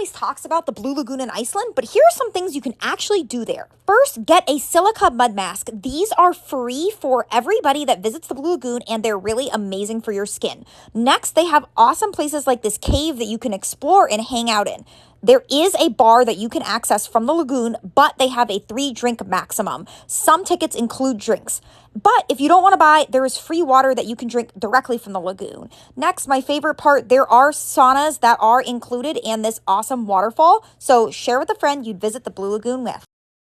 always talks about the Blue Lagoon in Iceland, but here are some things you can actually do there. First, get a silica mud mask. These are free for everybody that visits the Blue Lagoon, and they're really amazing for your skin. Next, they have awesome places like this cave that you can explore and hang out in. There is a bar that you can access from the lagoon, but they have a 3-drink maximum. Some tickets include drinks. But if you don't want to buy, there is free water that you can drink directly from the lagoon. Next, my favorite part, there are saunas that are included in this awesome waterfall. So share with a friend you'd visit the Blue Lagoon with.